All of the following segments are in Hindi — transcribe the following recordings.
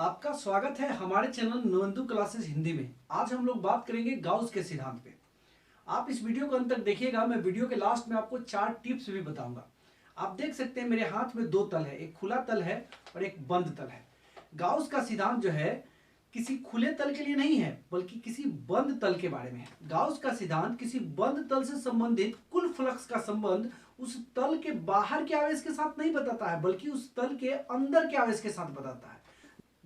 आपका स्वागत है हमारे चैनल नवंदु क्लासेस हिंदी में। आज हम लोग बात करेंगे गाउस के सिद्धांत पे। आप इस वीडियो को अंत तक देखिएगा। मैं वीडियो के लास्ट में आपको 4 टिप्स भी बताऊंगा। आप देख सकते हैं मेरे हाथ में 2 तल है, एक खुला तल है और एक बंद तल है। गाउस का सिद्धांत जो है किसी खुले तल के लिए नहीं है बल्कि किसी बंद तल के बारे में है। गाउस का सिद्धांत किसी बंद तल से संबंधित कुल फ्लक्स का संबंध उस तल के बाहर के आवेश के साथ नहीं बताता है बल्कि उस तल के अंदर के आवेश के साथ बताता है।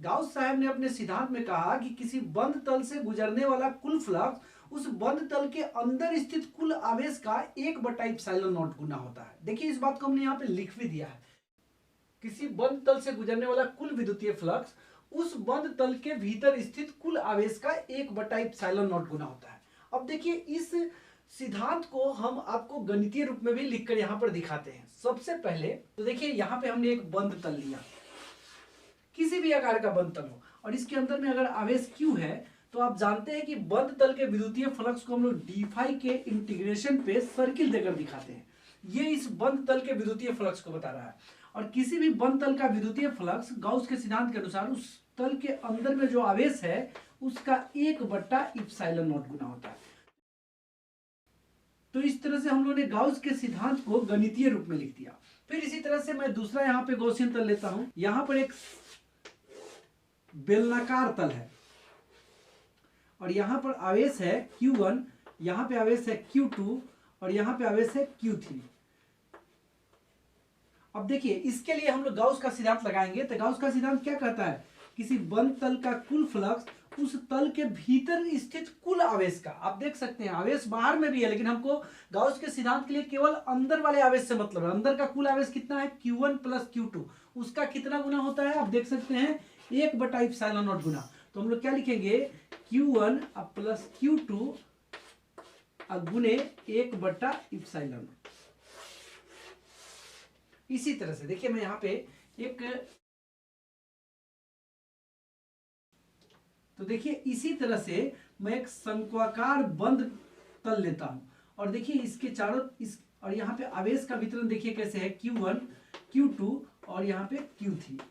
गाउस साहब ने अपने सिद्धांत में कहा कि किसी बंद तल से गुजरने वाला कुल फ्लक्स उस बंद तल के अंदर स्थित कुल आवेश का 1/ε0 गुना होता है। देखिए इस बात को हमने यहाँ पे लिख भी दिया है। किसी बंद तल से गुजरने वाला कुल विद्युतीय फ्लक्स उस बंद तल के भीतर स्थित कुल आवेश का 1/ε0 गुना होता है। अब देखिए इस सिद्धांत को हम आपको गणितीय रूप में भी लिखकर यहाँ पर दिखाते हैं। सबसे पहले तो देखिए यहाँ पे हमने एक बंद तल लिया, किसी भी आकार का बंद तल हो और इसके अंदर में अगर आवेश Q है तो आप जानते हैं कि बंद तल के विद्युतीय फ्लक्स को हम लोग d के इंटीग्रेशन पे सर्किल देकर दिखाते हैं। ये इस बंद तल के विद्युतीय फ्लक्स को बता रहा है और किसी भी बंद तल का विद्युतीय फ्लक्स गाउस के सिद्धांत के अनुसार उस तल के अंदर में जो आवेश है उसका 1/ε0 गुना होता है। तो इस तरह से हम लोगों ने गाउस के सिद्धांत को गणितीय रूप में लिख दिया। फिर इसी तरह से मैं दूसरा यहाँ पे गॉसियन तल लेता हूं। यहां पर एक बेलनाकार तल है और यहां पर आवेश है Q1, यहां पे आवेश है Q2 और यहां पे आवेश है Q3। अब देखिए इसके लिए हम लोग गाउस का सिद्धांत लगाएंगे। तो गाउस का सिद्धांत क्या कहता है? किसी बंद तल का कुल फ्लक्स उस तल के भीतर स्थित कुल आवेश का, आप देख सकते हैं आवेश बाहर में भी है लेकिन हमको गाउस के सिद्धांत के लिए केवल अंदर वाले आवेश से मतलब है। अंदर का कुल आवेश कितना है? Q1 प्लस Q2, उसका कितना गुना होता है? आप देख सकते हैं 1/ε0 गुना। तो हम लोग क्या लिखेंगे? Q1 प्लस Q2 गुने 1/ε0। इसी तरह से देखिए मैं यहां पे एक, तो देखिए इसी तरह से मैं एक शंक्वाकार बंद तल लेता हूं और देखिए इसके चारों और यहाँ पे आवेश का वितरण देखिए कैसे है, Q1 Q2 और यहाँ पे Q3।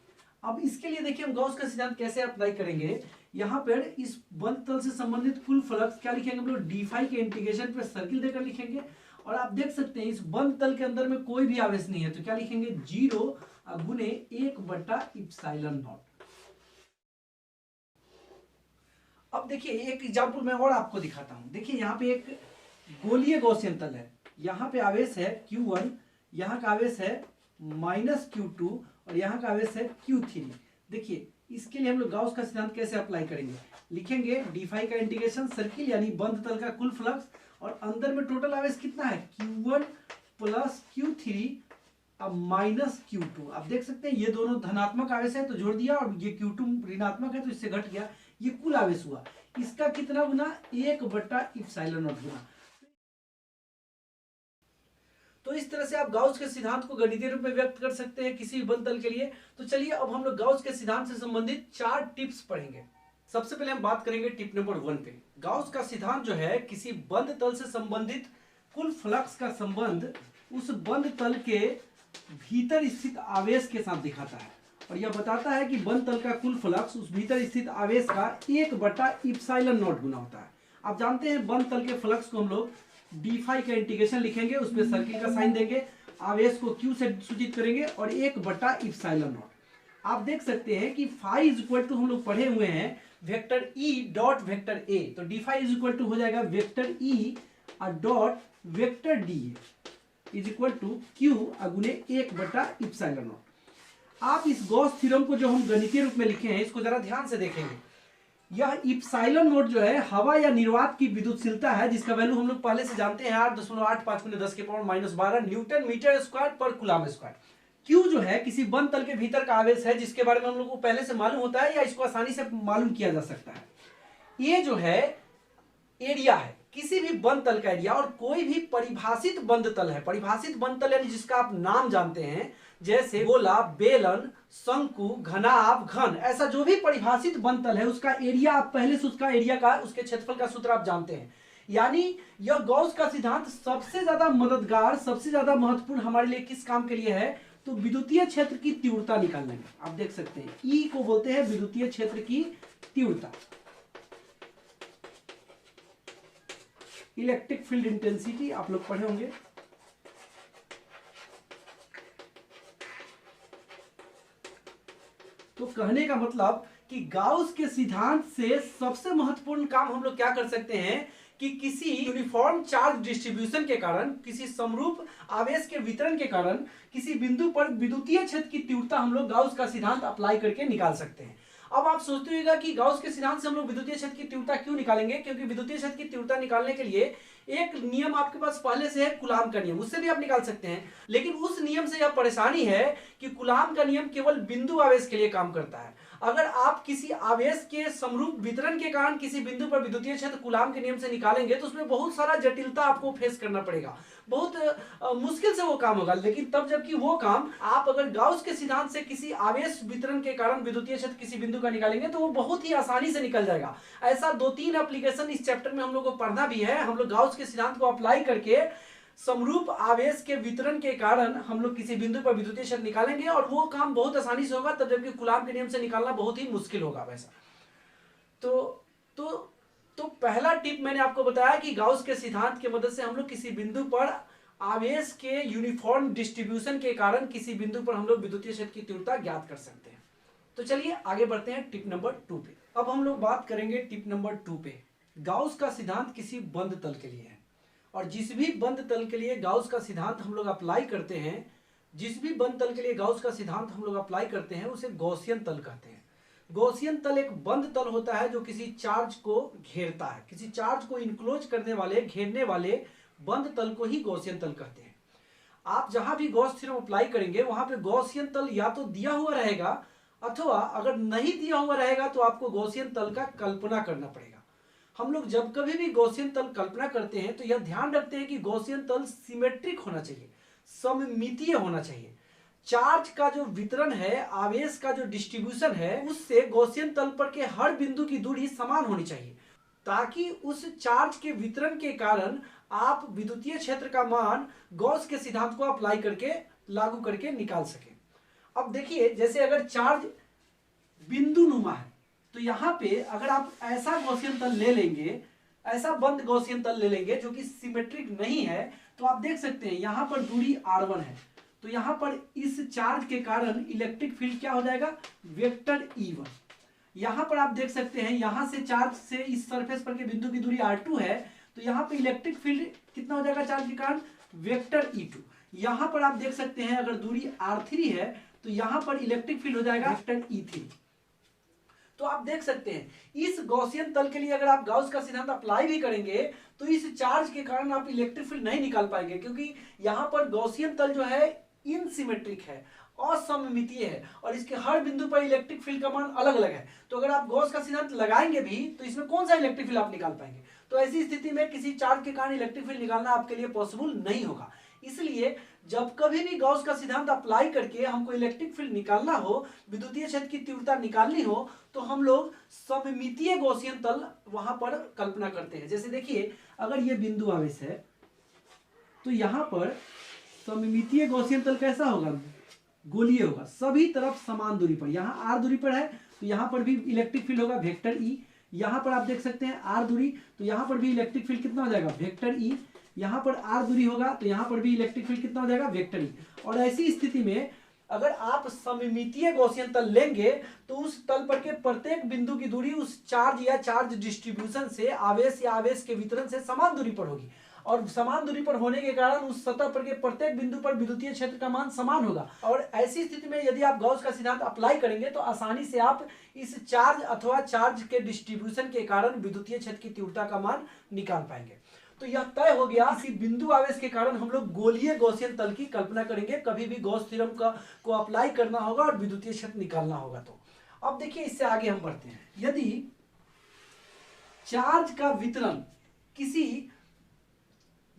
अब इसके लिए देखिए हम गाउस का सिद्धांत कैसे अप्लाई करेंगे। यहाँ पर इस बंद तल से संबंधित कुल फ्लक्स क्या लिखेंगे हम लोग? d के इंटीग्रेशन पे सर्किल देकर लिखेंगे और आप देख सकते हैं इस बंद तल के अंदर में कोई भी आवेश नहीं है तो क्या लिखेंगे? 0 गुने 1/ε0। अब देखिए एक एग्जाम्पल मैं और आपको दिखाता हूं। देखिए यहाँ पे एक गोलीय गॉसियन तल है, यहाँ पे आवेश है Q1, यहाँ का आवेश है -Q2 और यहाँ का आवेश है Q3। देखिए इसके लिए हम लोग गाउस का सिद्धांत कैसे अप्लाई करेंगे? लिखेंगे d का इंटीग्रेशन सर्किल यानी बंद तल का कुल फ्लक्स और अंदर में टोटल आवेश कितना है? Q1 प्लस Q3 अब माइनस Q2। आप देख सकते हैं ये दोनों धनात्मक आवेश है तो जोड़ दिया और ये Q2 ऋणात्मक है तो इससे घट गया। ये कुल आवेश हुआ, इसका कितना गुना? 1/ε0 गुना। तो इस तरह से आप गाउस के सिद्धांत को गणितीय रूप में व्यक्त कर सकते हैं किसी भी बंद तल के लिए। तो चलिए अब हम लोग गाउस के सिद्धांत से संबंधित 4 टिप्स पढ़ेंगे। सबसे पहले हम बात करेंगे टिप नंबर 1 पे। गाउस का सिद्धांत जो है किसी बंद तल से संबंधित कुल फ्लक्स का संबंध उस बंद तल के भीतर स्थित आवेश के साथ दिखाता है और यह बताता है कि बंद तल का कुल फ्लक्स उस भीतर स्थित आवेश का 1/ε0 गुना होता है। आप जानते हैं बंद तल के फ्लक्स को हम लोग d का इंटीग्रेशन लिखेंगे, उसमें सर्किल का साइन देंगे, आवेश को Q से सूचित करेंगे और 1/ε0। आप देख सकते हैं कि फाई इज इक्वल टू हम लोग पढ़े हुए हैं vector E dot vector A, तो d इज इक्वल टू हो जाएगा vector E dot vector D is equal to Q गुने 1/ε0। आप इस गॉस थ्योरम को जो हम गणितीय रूप में लिखे हैं इसको जरा ध्यान से देखेंगे। यह ε0 जो है हवा या निर्वात की विद्युतशीलता है जिसका वैल्यू हम लोग पहले से जानते हैं 8.85 × 10⁻⁻12 न्यूटन मीटर स्क्वायर पर कूलम स्क्वायर। Q जो है किसी बंद तल के भीतर का आवेश है जिसके बारे में हम लोग को पहले से मालूम होता है या इसको आसानी से मालूम किया जा सकता है। ये जो है एरिया है किसी भी बंद तल का एरिया और कोई भी परिभाषित बंद तल है। परिभाषित बंद तल यानी जिसका आप नाम जानते हैं जैसे गोला, बेलन, शंकु, घनाभ, घन, ऐसा जो भी परिभाषित बंद तल है उसका एरिया आप पहले से उसका एरिया का उसके क्षेत्रफल का सूत्र आप जानते हैं। यानी यह गॉस का सिद्धांत सबसे ज्यादा मददगार, सबसे ज्यादा महत्वपूर्ण हमारे लिए किस काम के लिए है? तो विद्युतीय क्षेत्र की तीव्रता निकालने में आप देख सकते हैं ई को बोलते हैं विद्युतीय क्षेत्र की तीव्रता, इलेक्ट्रिक फील्ड इंटेंसिटी आप लोग पढ़े होंगे। तो कहने का मतलब कि गाउस के सिद्धांत से सबसे महत्वपूर्ण काम हम लोग क्या कर सकते हैं कि किसी यूनिफॉर्म चार्ज डिस्ट्रीब्यूशन के कारण, किसी समरूप आवेश के वितरण के कारण किसी बिंदु पर विद्युतीय क्षेत्र की तीव्रता हम लोग गाउस का सिद्धांत अप्लाई करके निकाल सकते हैं। अब आप सोचते होगा कि गाउस के सिद्धांत से हम लोग विद्युतीय क्षेत्र की तीव्रता क्यों निकालेंगे, क्योंकि विद्युतीय क्षेत्र की तीव्रता निकालने के लिए एक नियम आपके पास पहले से है, कूलाम का नियम, उससे भी आप निकाल सकते हैं। लेकिन उस नियम से यह परेशानी है कि कूलाम का नियम केवल बिंदु आवेश के लिए काम करता है। अगर आप किसी आवेश के समरूप वितरण के कारण किसी बिंदु पर विद्युतीय क्षेत्र कूलाम के नियम से निकालेंगे तो उसमें बहुत सारा जटिलता आपको फेस करना पड़ेगा, बहुत मुश्किल से वो काम होगा। लेकिन तब जबकि वो काम आप अगर गाउस के सिद्धांत से किसी आवेश वितरण के कारण विद्युतीय क्षेत्र किसी बिंदु का निकालेंगे तो वो बहुत ही आसानी से निकल जाएगा। ऐसा 2-3 एप्लीकेशन इस चैप्टर में हम लोग को पढ़ना भी है। हम लोग गाउस के सिद्धांत को अप्लाई करके समरूप आवेश के वितरण के कारण हम लोग किसी बिंदु पर विद्युतीय क्षेत्र निकालेंगे और वो काम बहुत आसानी से होगा, तब जबकि कूलाम के नियम से निकालना बहुत ही मुश्किल होगा वैसा। तो पहला टिप मैंने आपको बताया कि गाउस के सिद्धांत की मदद से हम लोग किसी बिंदु पर आवेश के यूनिफॉर्म डिस्ट्रीब्यूशन के कारण किसी बिंदु पर हम लोग विद्युतीय क्षेत्र की तीव्रता ज्ञात कर सकते हैं। तो चलिए आगे बढ़ते हैं टिप नंबर 2 पे। अब हम लोग बात करेंगे टिप नंबर 2 पे। गाउस का सिद्धांत किसी बंद तल के लिए है और जिस भी बंद तल के लिए गाउस का सिद्धांत हम लोग अप्लाई करते हैं, जिस भी बंद तल के लिए गाउस का सिद्धांत हम लोग अप्लाई करते हैं उसे गॉसियन तल कहते हैं। गॉसियन तल एक बंद तल होता है जो किसी चार्ज को घेरता है, किसी चार्ज को इनक्लोज करने वाले, घेरने वाले बंद तल को ही गॉसियन तल कहते हैं। आप जहां भी गॉस थ्योरम अप्लाई करेंगे वहां पे गॉसियन तल या तो दिया हुआ रहेगा अथवा अगर नहीं दिया हुआ रहेगा तो आपको गॉसियन तल का कल्पना करना पड़ेगा। हम लोग जब कभी भी गॉसियन तल कल्पना करते हैं तो यह ध्यान रखते हैं कि गॉसियन तल सिमेट्रिक होना चाहिए, सममितीय होना चाहिए। चार्ज का जो वितरण है, आवेश का जो डिस्ट्रीब्यूशन है, उससे गॉसियन तल पर के हर बिंदु की दूरी समान होनी चाहिए ताकि उस चार्ज के वितरण के कारण आप विद्युतीय क्षेत्र का मान गॉस के सिद्धांत को अप्लाई करके, लागू करके निकाल सके। अब देखिए, जैसे अगर चार्ज बिंदुनुमा है तो यहां पे अगर आप ऐसा गॉसियन तल ले लेंगे, ऐसा बंद गॉसियन तल ले लेंगे जो कि सिमेट्रिक नहीं है, तो आप देख सकते हैं यहां पर दूरी r1 है, तो यहां पर इस चार्ज के कारण इलेक्ट्रिक फील्ड क्या हो जाएगा, वेक्टर E1। यहां पर आप देख सकते हैं यहां से चार्ज से इस सरफेस पर के बिंदु की दूरी r2 है, तो यहां पे इलेक्ट्रिक फील्ड कितना हो जाएगा चार्ज के कारण, वेक्टर E2। यहां पर आप देख सकते हैं अगर दूरी r3 है तो यहां पर इलेक्ट्रिक फील्ड हो जाएगा वेक्टर E3। तो आप देख सकते हैं इस गॉसियन तल के लिए अगर आप गाउस का सिद्धांत अप्लाई भी करेंगे तो इस चार्ज के कारण आप इलेक्ट्रिक फील्ड नहीं निकाल पाएंगे, क्योंकि यहां पर गॉसियन तल जो है इनसिमेट्रिक है, असममितीय है और इसके हर बिंदु पर इलेक्ट्रिक फील्ड का मान अलग अलग है। तो अगर आप गॉस का सिद्धांत लगाएंगे भी तो इसमें कौन सा इलेक्ट्रिक फील्ड आप निकाल पाएंगे। तो ऐसी स्थिति में किसी चार्ज के कारण इलेक्ट्रिक फील्ड निकालना आपके लिए पॉसिबल नहीं होगा। इसलिए जब कभी भी गॉस का सिद्धांत अप्लाई करके हमको इलेक्ट्रिक फील्ड निकालना हो, विद्युतीय क्षेत्र की तीव्रता निकालनी हो, तो हम लोग सममितीय गॉसियन तल वहां पर कल्पना करते हैं। जैसे देखिए, अगर ये बिंदु आवेश है तो यहां पर सममितीय गॉसियन तल कैसा होगा, गोलीय होगा, सभी तरफ समान दूरी पर। यहाँ r दूरी पर है तो यहाँ पर भी इलेक्ट्रिक फील्ड होगा वेक्टर E। यहाँ पर आप देख सकते हैं r दूरी, तो यहाँ पर भी इलेक्ट्रिक फील्ड कितना हो जाएगा, वेक्टर E। यहाँ पर r दूरी होगा तो यहाँ पर भी इलेक्ट्रिक फील्ड कितना हो जाएगा, वेक्टर E। और ऐसी स्थिति में अगर आप सममितीय गॉसियन तल लेंगे तो उस तल पर के प्रत्येक बिंदु की दूरी उस चार्ज या चार्ज डिस्ट्रीब्यूशन से, आवेश या आवेश के वितरण से समान दूरी पर होगी और समान दूरी पर होने के कारण उस सतह पर के प्रत्येक बिंदु पर विद्युतीय क्षेत्र का मान समान होगा। और ऐसी स्थिति में यदि आप गॉस का सिद्धांत अप्लाई करेंगे तो आसानी से आप इस चार्ज अथवा चार्ज के डिस्ट्रीब्यूशन के कारण विद्युतीय क्षेत्र की तीव्रता का मान निकाल पाएंगे। तो यह तय हो गया, किसी बिंदु आवेश के कारण हम लोग गोलीय गॉसियन तल की कल्पना करेंगे, कभी भी गॉस थ्योरम को अप्लाई करना होगा और विद्युतीय क्षेत्र निकालना होगा। तो अब देखिए, इससे आगे हम बढ़ते हैं। यदि चार्ज का वितरण किसी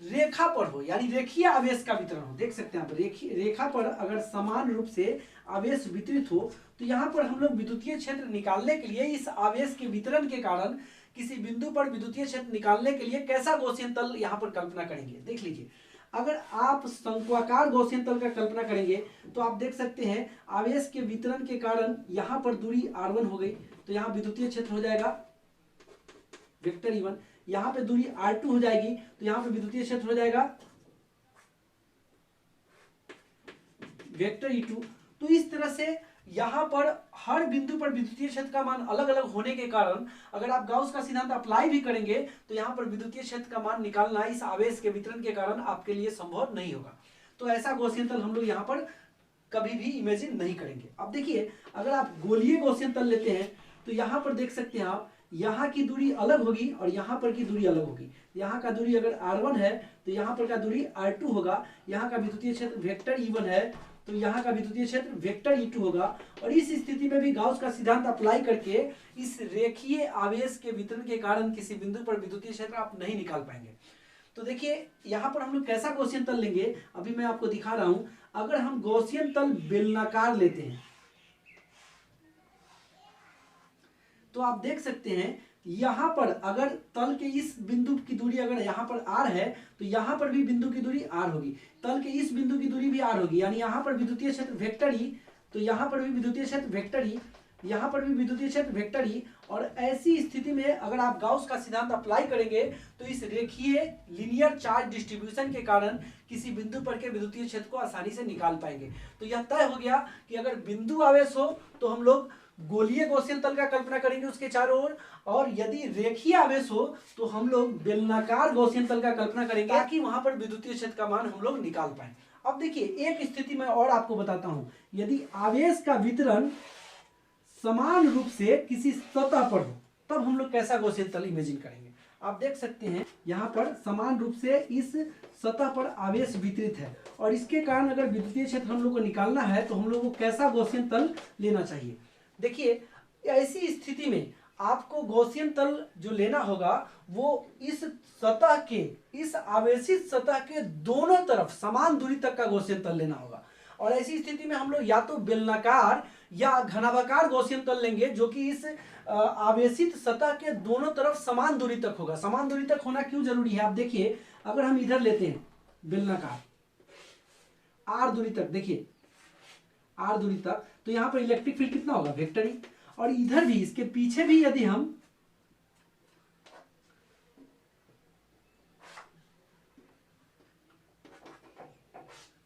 रेखा पर हो, यानी रेखीय आवेश का वितरण हो, देख सकते हैं आप रेखा पर अगर समान रूप से आवेश वितरित हो तो यहाँ पर हम लोग विद्युतीय क्षेत्र निकालने के लिए इस आवेश के वितरण के कारण किसी बिंदु पर विद्युतीय क्षेत्र निकालने के लिए कैसा गॉसियन तल यहाँ पर कल्पना करेंगे। देख लीजिए, अगर आप शंक्वाकार गॉसियन तल का कल्पना करेंगे तो आप देख सकते हैं आवेश के वितरण के कारण यहां पर दूरी r1 हो गई, तो यहां विद्युतीय क्षेत्र हो जाएगा वेक्टर E1। यहां पे दूरी r2 हो जाएगी, तो यहां पे विद्युतीय क्षेत्र हो जाएगा वेक्टर E2। तो इस तरह से यहां पर हर बिंदु पर विद्युतीय क्षेत्र का मान अलग अलग होने के कारण अगर आप गाउस का सिद्धांत अप्लाई भी करेंगे तो यहां पर विद्युतीय क्षेत्र का मान निकालना इस आवेश के वितरण के कारण आपके लिए संभव नहीं होगा। तो ऐसा गॉसियन तल हम लोग यहां पर कभी भी इमेजिन नहीं करेंगे। अब देखिए, अगर आप गोलीय गॉसियन तल लेते हैं तो यहां पर देख सकते हैं आप, यहाँ की दूरी अलग होगी और यहाँ पर की दूरी अलग होगी। यहाँ का दूरी अगर r1 है तो यहाँ पर का दूरी r2 होगा। यहाँ का विद्युतीय क्षेत्र वेक्टर E1 है तो यहाँ का विद्युतीय क्षेत्र वेक्टर E2 होगा। और इस स्थिति में भी गाउस का सिद्धांत अप्लाई करके इस रेखीय आवेश के वितरण के कारण किसी बिंदु पर विद्युतीय क्षेत्र आप नहीं निकाल पाएंगे। तो देखिए यहाँ पर हम लोग कैसा गॉसियन तल लेंगे, अभी मैं आपको दिखा रहा हूं। अगर हम गॉसियन तल बेलनाकार लेते हैं तो आप देख सकते हैं यहां पर अगर तल के इस बिंदु की दूरी अगर यहां पर r है तो यहां पर भी बिंदु की दूरी r होगी, तल के इस बिंदु की दूरी भी r होगी, यानी यहां पर विद्युतीय क्षेत्र वेक्टर E, तो यहां पर भी विद्युतीय क्षेत्र वेक्टर E, यहां पर भी विद्युतीय क्षेत्र वेक्टर E। और ऐसी स्थिति में अगर आप गाउस का सिद्धांत अप्लाई करेंगे तो इस रेखीय लीनियर चार्ज डिस्ट्रीब्यूशन के कारण किसी बिंदु पर के विद्युतीय क्षेत्र को आसानी से निकाल पाएंगे। तो यह तय हो गया कि अगर बिंदु आवेश हो तो हम लोग गोलीय गॉसियन तल का कल्पना करेंगे उसके चारों ओर, और यदि रेखीय आवेश हो तो हम लोग बेलनाकार गॉसियन तल का कल्पना करेंगे ताकि वहां पर विद्युतीय क्षेत्र का मान हम लोग निकाल पाए। अब देखिए एक स्थिति में और आपको बताता हूं, यदि आवेश का वितरण समान रूप से किसी सतह पर हो तब हम लोग कैसा गॉसियन तल इमेजिन करेंगे। आप देख सकते हैं यहाँ पर समान रूप से इस सतह पर आवेश वितरित है और इसके कारण अगर विद्युतीय क्षेत्र हम लोग को निकालना है तो हम लोग को कैसा गॉसियन तल लेना चाहिए। देखिए ऐसी स्थिति में आपको गॉसियन तल जो लेना होगा वो इस सतह के, इस आवेशित सतह के दोनों तरफ समान दूरी तक का गॉसियन तल लेना होगा। और ऐसी स्थिति में हम लोग या तो बेलनाकार या घनाभाकार गॉसियन तल लेंगे जो कि इस आवेशित सतह के दोनों तरफ समान दूरी तक होगा। समान दूरी तक होना क्यों जरूरी है, आप देखिए अगर हम इधर लेते हैं बेलनाकार r दूरी तक, देखिए r दूरी तक, तो यहां पर इलेक्ट्रिक फील्ड कितना होगा वेक्टर E। और इधर भी इसके पीछे भी यदि हम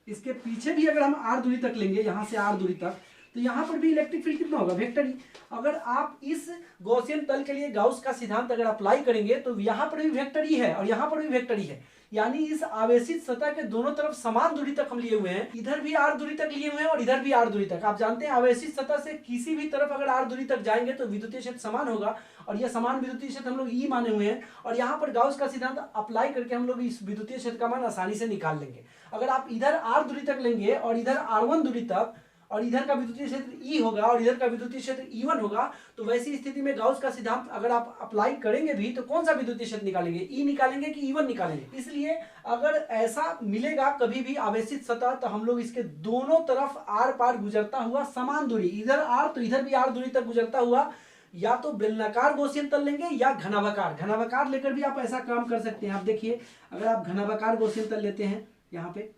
इसके पीछे भी अगर हम r दूरी तक लेंगे, यहां से r दूरी तक, तो यहां पर भी इलेक्ट्रिक फील्ड कितना होगा वेक्टर E। अगर आप इस गॉसियन तल के लिए गाउस का सिद्धांत अगर अप्लाई करेंगे तो यहां पर भी वेक्टर E है और यहां पर भी वेक्टर E है, यानी इस आवेशित सतह के दोनों तरफ समान दूरी तक हम लिए हुए हैं। इधर भी r दूरी तक लिए हुए हैं और इधर भी r दूरी तक। आप जानते हैं आवेशित सतह से किसी भी तरफ अगर r दूरी तक जाएंगे तो विद्युतीय क्षेत्र समान होगा और यह समान विद्युतीय क्षेत्र हम लोग E माने हुए हैं। और यहाँ पर गाउस का सिद्धांत अप्लाई करके हम लोग इस विद्युतीय क्षेत्र का मान आसानी से निकाल लेंगे। अगर आप इधर r दूरी तक लेंगे और इधर r1 दूरी तक और इधर का विद्युतीय क्षेत्र E होगा और इधर का विद्युतीय क्षेत्र E1 होगा, तो वैसी स्थिति में गाउस का सिद्धांत अगर आप अप्लाई करेंगे भी तो कौन सा विद्युतीय क्षेत्र निकालेंगे, E निकालेंगे कि E1 निकालेंगे। इसलिए अगर ऐसा मिलेगा कभी भी आवेशित सतह तो हम लोग इसके दोनों तरफ r पार गुजरता हुआ समान दूरी, इधर r तो इधर भी r दूरी तक गुजरता हुआ या तो बेलनाकार गॉसियन तल लेंगे या घनाभाकार। घनाभाकार लेकर भी आप ऐसा काम कर सकते हैं। आप देखिए अगर आप घनाभाकार गॉसियन तल लेते हैं यहाँ पे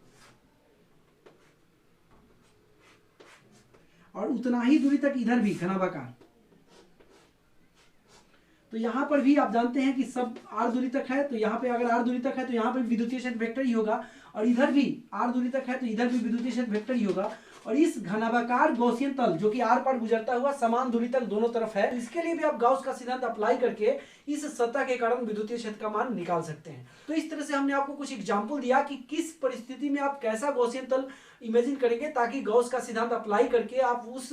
और उतना ही दूरी तक इधर भी घनाभाकार, तो यहां पर भी आप जानते हैं कि सब r दूरी तक है, तो यहां पे अगर r दूरी तक है तो यहां पे विद्युतीय क्षेत्र वेक्टर ही होगा और इधर भी r दूरी तक है तो इधर भी विद्युतीय क्षेत्र वेक्टर ही होगा। और इस घनाभाकार गॉसियन तल जो कि r पर गुजरता हुआ समान दूरी तक दोनों तरफ है, इसके लिए भी आप गाउस का सिद्धांत अप्लाई करके इस सतह के कारण विद्युतीय क्षेत्र का मान निकाल सकते हैं। तो इस तरह से हमने आपको कुछ एग्जाम्पल दिया कि किस परिस्थिति में आप कैसा गॉसियन तल इमेजिन करेंगे ताकि गाउस का सिद्धांत अप्लाई करके आप उस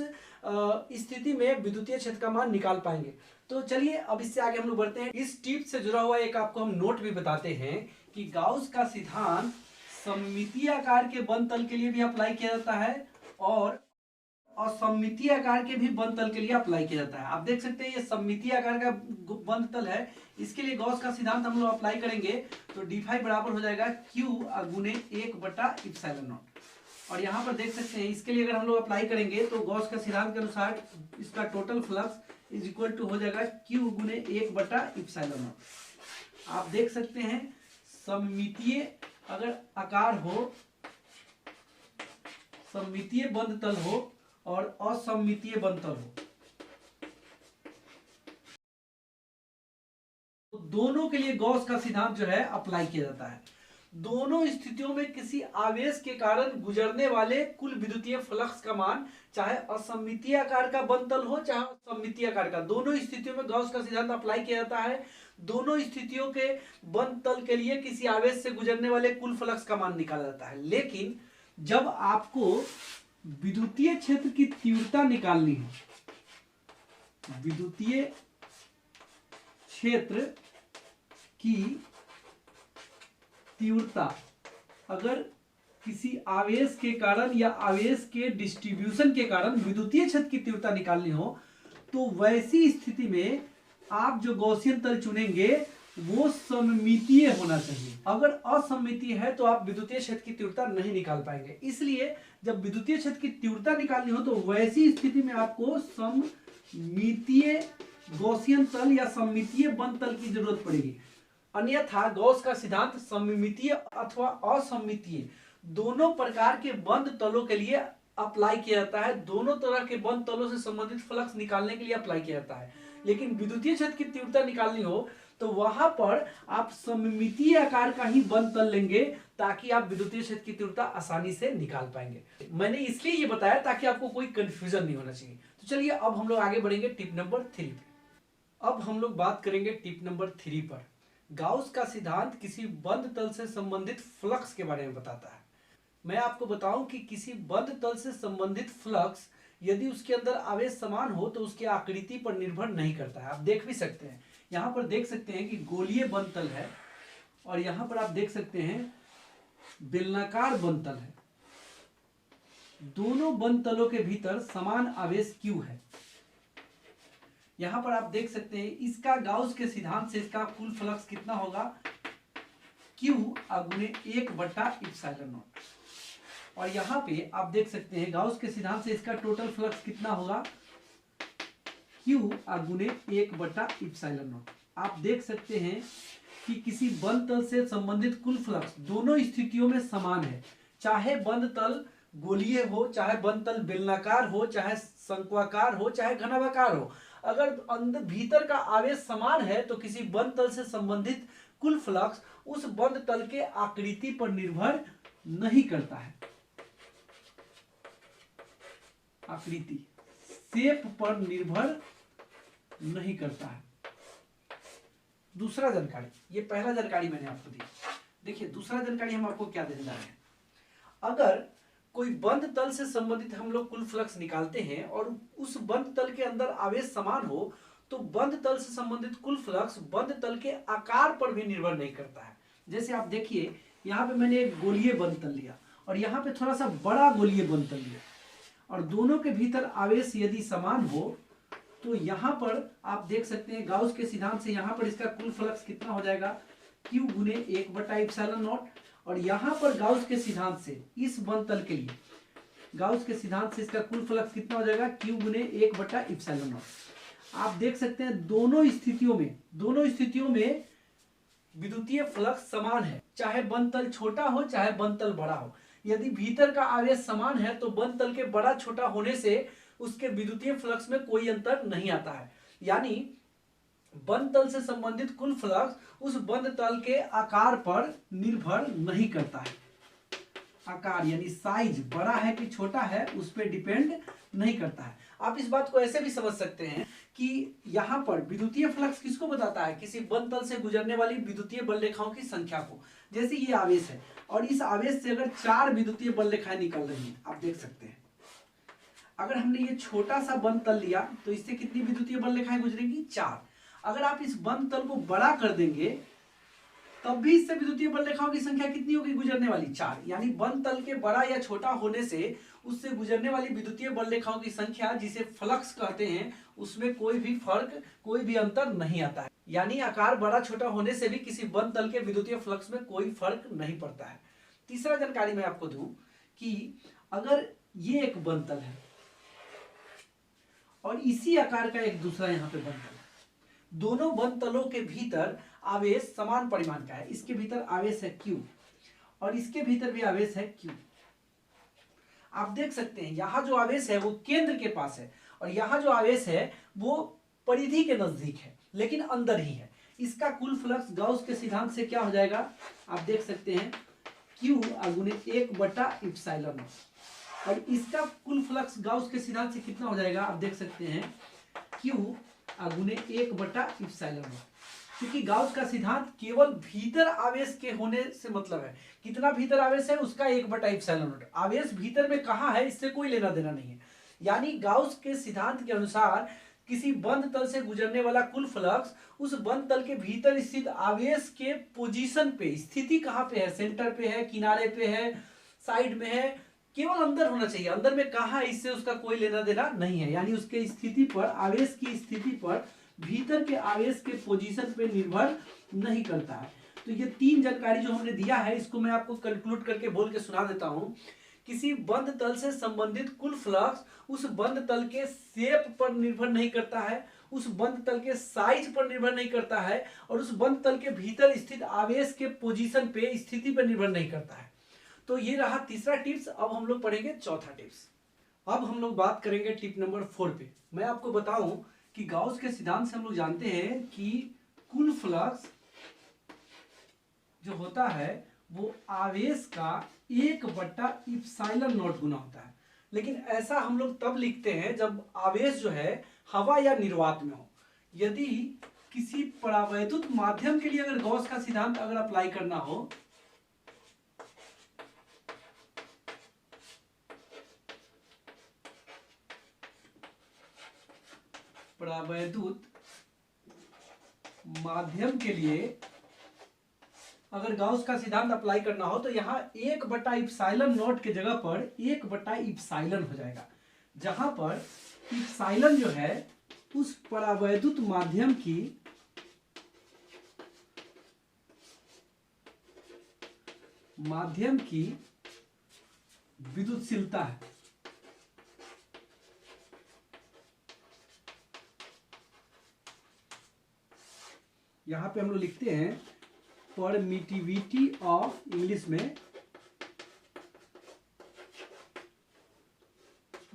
स्थिति में विद्युतीय क्षेत्र का मान निकाल पाएंगे। तो चलिए अब इससे आगे हम लोग बढ़ते हैं। इस टिप से जुड़ा हुआ एक आपको हम नोट भी बताते हैं कि गाउस का सिद्धांत सममितीय आकार के बंद तल के लिए भी अप्लाई किया जाता है और असममितीय आकार के भी बंद तल के लिए अप्लाई किया जाता है। आप देख सकते हैं ये सममितीय आकार का बंद तल है, इसके लिए गॉस का सिद्धांत हम लोग अप्लाई करेंगे तो d बराबर हो जाएगा q गुने 1/ε0। और यहाँ पर देख सकते हैं इसके लिए अगर हम लोग अप्लाई करेंगे तो गॉस का सिद्धांत के अनुसार इसका total flux is equal to हो जाएगा q गुने 1/ε0। आप देख सकते हैं सममितीय अगर आकार हो, सममितीय बंद तल हो और असममितीय बंद तल हो, तो दोनों के लिए गॉस का सिद्धांत जो है अप्लाई किया जाता है। दोनों स्थितियों में किसी आवेश के कारण गुजरने वाले कुल विद्युतीय फ्लक्स का मान, चाहे असममितीय आकार का बंद तल हो चाहे सममितीय आकार का, दोनों स्थितियों में गॉस का सिद्धांत अप्लाई किया जाता है। दोनों स्थितियों के बंद तल के लिए किसी आवेश से गुजरने वाले कुल फ्लक्स का मान निकाला जाता है। लेकिन जब आपको विद्युतीय क्षेत्र की तीव्रता निकालनी हो, विद्युतीय क्षेत्र की तीव्रता अगर किसी आवेश के कारण या आवेश के डिस्ट्रीब्यूशन के कारण विद्युतीय क्षेत्र की तीव्रता निकालनी हो, तो वैसी स्थिति में आप जो गॉसियन तल चुनेंगे वो सममितीय होना चाहिए। अगर असममितीय है तो आप विद्युतीय क्षेत्र की तीव्रता नहीं निकाल पाएंगे। इसलिए जब विद्युतीय क्षेत्र की तीव्रता निकालनी हो तो वैसी स्थिति में आपको सममितीय गॉसियन तल या सममितीय बंद तल की जरूरत पड़ेगी। अन्यथा गॉस का सिद्धांत सममितीय अथवा असममितीय दोनों प्रकार के बंद तलों के लिए अप्लाई किया जाता है। दोनों तरह के बंद तलों से संबंधित फ्लक्स निकालने के लिए अप्लाई किया जाता है। लेकिन विद्युतीय क्षेत्र की तीव्रता निकालनी हो तो वहां पर आप सममितीय आकार का ही बंद तल लेंगे ताकि आप विद्युतीय क्षेत्र की तीव्रता आसानी से निकाल पाएंगे। मैंने इसलिए ये बताया ताकि आपको कोई कंफ्यूजन नहीं होना चाहिए। तो चलिए अब हम लोग आगे बढ़ेंगे टिप नंबर 3 पे। अब हम लोग बात करेंगे टिप नंबर 3 पर। गाउस का सिद्धांत किसी बंद तल से संबंधित फ्लक्स के बारे में बताता है। मैं आपको बताऊं कि किसी बंद तल से संबंधित फ्लक्स यदि उसके अंदर आवेश समान हो तो उसकी आकृति पर निर्भर नहीं करता है। आप देख भी सकते हैं, यहां पर देख सकते हैं कि गोलीय बंद तल है और यहां पर आप देख सकते हैं बेलनाकार बंद तल है। दोनों बंद तलों के भीतर समान आवेश Q है। यहां पर आप देख सकते हैं इसका गाउस के सिद्धांत से इसका कुल फ्लक्स कितना होगा, Q गुणे 1/ε0। और यहां पे आप देख सकते हैं गाउस के सिद्धांत से इसका टोटल फ्लक्स कितना होगा, Q गुणे 1/ε0। आप देख सकते हैं कि किसी बंद तल से संबंधित कुल फ्लक्स दोनों स्थितियों में समान है, चाहे बंद तल गोलीय हो, चाहे बंद तल बेलनाकार हो, चाहे शंक्वाकार हो, चाहे घनाभाकार हो। अगर अंदर भीतर का आवेश समान है तो किसी बंद तल से संबंधित कुल फ्लक्स उस बंद तल के आकृति पर निर्भर नहीं करता है। आकृति शेप पर निर्भर नहीं करता है। दूसरा जानकारी, ये पहला जानकारी मैंने आपको दी। देखिए दूसरा जानकारी हम आपको क्या देने जा रहे हैं। अगर कोई बंद तल से संबंधित हम लोग कुल फ्लक्स निकालते हैं और उस बंद तल के अंदर आवेश समान हो तो बंद तल से संबंधित कुल फ्लक्स बंद तल के आकार पर भी निर्भर नहीं करता है। जैसे आप देखिए यहाँ पे मैंने एक गोलीय बंद तल लिया और यहाँ पे थोड़ा सा बड़ा गोलीय बंद तल लिया और दोनों के भीतर आवेश यदि समान हो तो यहाँ पर आप देख सकते हैं गाउस के सिद्धांत से यहाँ पर इसका कुल फ्लक्स कितना हो जाएगा, Q गुणे 1/ε0। और यहां पर गाउस के सिद्धांत से इस बंद तल के लिए गाउस के सिद्धांत से इसका कुल फ्लक्स कितना हो जाएगा, Q गुणे 1/ε0। आप देख सकते हैं दोनों स्थितियों में विद्युतीय फ्लक्स समान है, चाहे बंद तल छोटा हो चाहे बंद तल बड़ा हो। यदि भीतर का आवेश समान है तो बंद तल के बड़ा छोटा होने से उसके विद्युतीय फ्लक्स में कोई अंतर नहीं आता है। यानी बंद तल से संबंधित कुल फ्लक्स उस बंद तल के आकार पर निर्भर नहीं करता है। आकार यानी साइज बड़ा है कि छोटा है उस पर डिपेंड नहीं करता है। आप इस बात को ऐसे भी समझ सकते हैं कि यहाँ पर विद्युतीय फ्लक्स किसको बताता है, किसी बंद तल से गुजरने वाली विद्युतीय बल रेखाओं की संख्या को। जैसे ये आवेश है और इस आवेश से अगर 4 विद्युतीय बल रेखाएं निकल रही हैं, आप देख सकते हैं। अगर हमने ये छोटा सा बंद तल लिया तो इससे कितनी विद्युतीय बल रेखाएं गुजरेंगी, 4। अगर आप इस बंद तल को बड़ा कर देंगे तब भी इससे विद्युतीय बल रेखाओं की संख्या कितनी होगी गुजरने वाली, 4। यानी बंद तल के बड़ा या छोटा होने से उससे गुजरने वाली विद्युतीय बल रेखाओं की संख्या जिसे फ्लक्स कहते हैं उसमें कोई भी फर्क, कोई भी अंतर नहीं आता है। यानी आकार बड़ा छोटा होने से भी किसी बंद तल के विद्युतीय फ्लक्स में कोई फर्क नहीं पड़ता है। तीसरा जानकारी मैं आपको दूं कि अगर ये एक बंद तल है और इसी आकार का एक दूसरा यहाँ पे बंद तल है, दोनों बंद तलों के भीतर आवेश समान परिमाण का है। इसके भीतर आवेश है Q और इसके भीतर भी आवेश है Q। आप देख सकते हैं यहाँ जो आवेश है वो केंद्र के पास है और यहाँ जो आवेश है वो परिधि के नजदीक है लेकिन अंदर ही है। इसका कुल फ्लक्स गाउस के सिद्धांत से क्या हो जाएगा, आप देख सकते हैं Q गुने 1/ε0। और इसका कुल फ्लक्स गाउस के सिद्धांत से कितना हो जाएगा, आप देख सकते हैं Q गुने 1/ε0। क्योंकि गाउस का सिद्धांत केवल भीतर आवेश के होने से मतलब है, कितना भीतर आवेश है उसका 1/ε0। आवेश भीतर में कहाँ है इससे कोई लेना देना नहीं है। यानी गाउस के सिद्धांत के अनुसार किसी बंद तल से गुजरने वाला कुल फ्लक्स उस बंद तल के भीतर स्थित आवेश के पोजीशन पे, स्थिति कहाँ पे है, सेंटर पे है, किनारे पे है, साइड में है, केवल अंदर होना चाहिए। अंदर में कहाँ है इससे उसका कोई लेना देना नहीं है। यानी उसके स्थिति पर, आवेश की स्थिति पर, भीतर के आवेश के पोजीशन पे निर्भर नहीं करता है। तो ये तीन जानकारी जो हमने दिया है इसको मैं आपको कंक्लूड करके बोल के सुना देता हूं। किसी बंद तल से संबंधित कुल फ्लक्स उस बंद तल के शेप पर निर्भर नहीं करता है, उस बंद तल के साइज पर निर्भर नहीं करता है और उस बंद तल के भीतर स्थित आवेश के पोजीशन पे, स्थिति पर निर्भर नहीं करता है। तो ये रहा तीसरा टिप्स। अब हम लोग पढ़ेंगे चौथा टिप्स। अब हम लोग बात करेंगे टिप नंबर 4 पे। मैं आपको बताऊं कि गाउस के सिद्धांत से हम लोग जानते हैं कि कुल फ्लक्स जो होता है वो आवेश का 1/ε0 गुना होता है। लेकिन ऐसा हम लोग तब लिखते हैं जब आवेश जो है हवा या निर्वात में हो। यदि किसी परावैद्युत माध्यम के लिए अगर गाउस का सिद्धांत अगर अप्लाई करना हो, परावैद्युत माध्यम के लिए अगर गाउस का सिद्धांत अप्लाई करना हो तो यहाँ 1/ε0 के जगह पर 1/ε हो जाएगा, जहां पर इप्साइलन जो है उस परावैद्युत माध्यम की विद्युतशीलता है। यहां पे हम लोग लिखते हैं परमिटिविटी ऑफ, इंग्लिश में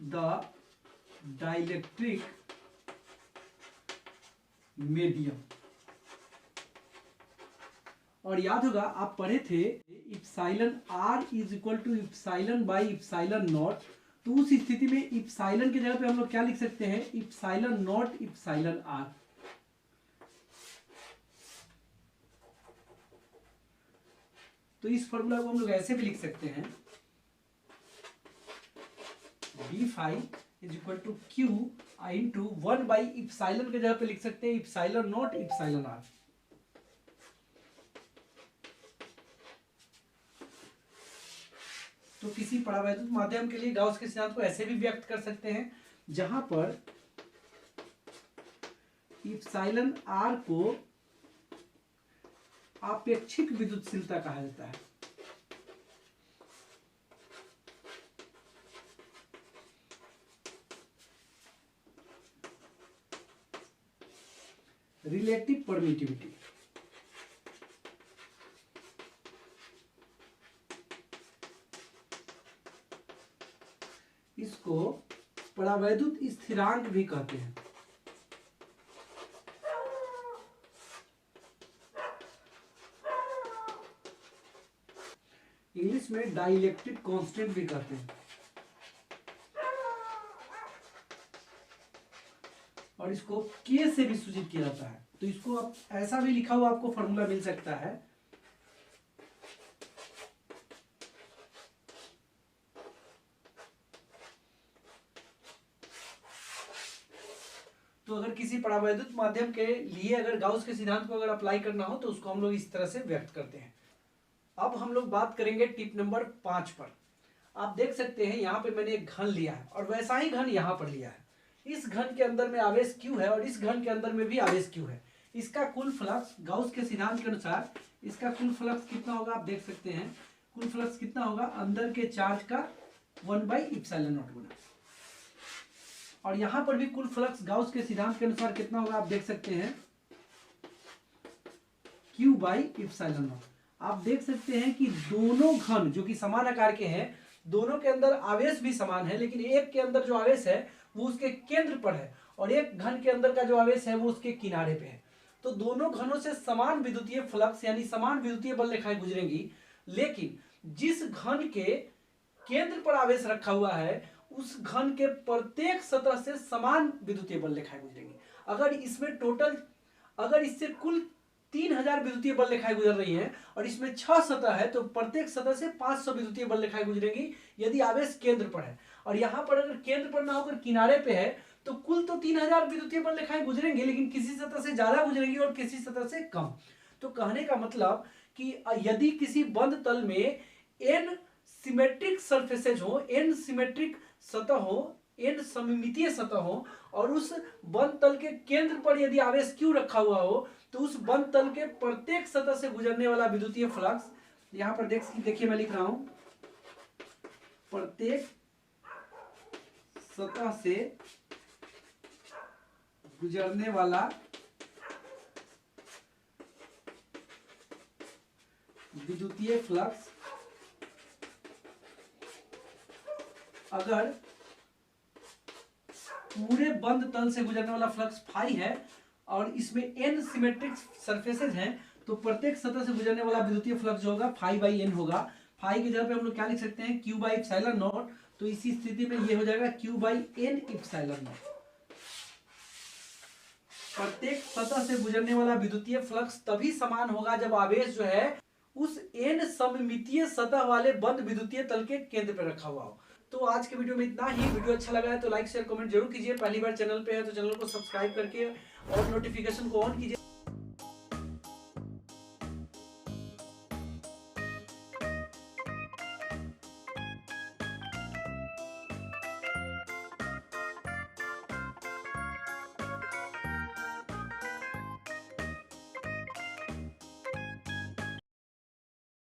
द डाइलेक्ट्रिक मीडियम। और याद होगा आप पढ़े थे epsilon r is equal to epsilon by epsilon naught. तो उस स्थिति में इप्साइलन की जगह पे हम लोग क्या लिख सकते हैं, इप्साइलन नॉट इप्साइलन आर। तो इस फॉर्मूला को हम लोग ऐसे भी लिख सकते हैं, D phi is equal to Q I into 1/ε के जगह पे लिख सकते हैं इप्साइलन नॉट इप्साइलन आर। तो किसी परावैद्युत माध्यम के लिए गाउस के सिद्धांत को ऐसे भी व्यक्त कर सकते हैं जहां पर इप्साइलन आर को आपेक्षिक विद्युतशीलता कहा जाता है। Relative permittivity. इसको परावैद्युत स्थिरांक भी कहते हैं। इंग्लिश में डाइलेक्ट्रिक कांस्टेंट भी कहते हैं। और इसको के से भी सूचित किया जाता है। तो इसको आप ऐसा भी लिखा हुआ आपको फॉर्मूला मिल सकता है, तो अगर किसी परावैद्युत माध्यम के लिए अगर गाउस के सिद्धांत को अगर अप्लाई करना हो तो उसको हम लोग इस तरह से व्यक्त करते हैं। अब हम लोग बात करेंगे टिप नंबर 5 पर। आप देख सकते हैं यहाँ पे मैंने एक घन लिया है और वैसा ही घन यहाँ पर लिया है। इस घन के अंदर में आवेश Q है और इस घन के अंदर में भी आवेश Q है। इसका कुल फ्लक्स गाउस के सिद्धांत के अनुसार इसका कुल फ्लक्स कितना होगा, आप देख सकते हैं कुल फ्लक्स कितना होगा, अंदर के चार्ज का 1/ε0 गुना। और यहां पर भी कुल फ्लक्स गाउस के सिद्धांत के अनुसार कितना होगा, आप देख सकते हैं Q/ε0। आप देख सकते हैं कि दोनों घन जो कि समान आकार के हैं, दोनों के अंदर आवेश भी समान है, लेकिन एक के अंदर जो आवेश है वो उसके केंद्र पर है और एक घन के अंदर का जो आवेश है वो उसके किनारे पे है। तो दोनों घनों से समान विद्युतीय फ्लक्स यानी समान विद्युतीय बल रेखाएं गुजरेंगी, लेकिन जिस घन के केंद्र पर आवेश रखा हुआ है उस घन के प्रत्येक सतह से समान विद्युतीय बल रेखाएं गुजरेंगी। अगर इससे कुल 3000 विद्युतीय बल रेखाएं गुजर रही हैं और इसमें 6 सतह है तो प्रत्येक सतह से 500 विद्युतीय बल रेखाएं गुजरेंगी यदि आवेश केंद्र पर है। और यहां पर अगर केंद्र पर ना होकर किनारे पे है तो कुल तो 3000 विद्युतीय बल रेखाएं गुजरेंगी, लेकिन किसी सतह से ज्यादा गुजरेंगी और किसी सतह से कम। तो कहने का मतलब कि यदि किसी बंद तल में n सिमेट्रिक सरफेसेज हो, n सिमेट्रिक सतह हो, n सममितीय सतह हो और उस बंद तल के केंद्र पर यदि आवेश Q रखा हुआ हो तो उस बंद तल के प्रत्येक सतह से गुजरने वाला विद्युतीय फ्लक्स, यहां पर देखिए मैं लिख रहा हूं, प्रत्येक सतह से गुजरने वाला विद्युतीय फ्लक्स अगर पूरे बंद तल से गुजरने वाला फ्लक्स फाई है और इसमें n सिमेट्रिक सरफेसेज हैं तो प्रत्येक सतह से गुजरने वाला विद्युतीय फ्लक्स जो होगा फाई बाई एन होगा। फाई की जगह पे हम लोग क्या लिख सकते हैं, q बाई एप्सिलॉन नॉट। तो इसी स्थिति में ये हो जाएगा q by n epsilon naught. प्रत्येक सतह से गुजरने वाला विद्युतीय फ्लक्स तभी समान होगा जब आवेश जो है उस n सममितीय सतह वाले बंद विद्युतीय तल के केंद्र पर रखा हुआ हो। तो आज के वीडियो में इतना ही। वीडियो अच्छा लगा है तो लाइक शेयर कमेंट जरूर कीजिए। पहली बार चैनल पे है तो चैनल को सब्सक्राइब करके और नोटिफिकेशन को ऑन कीजिए।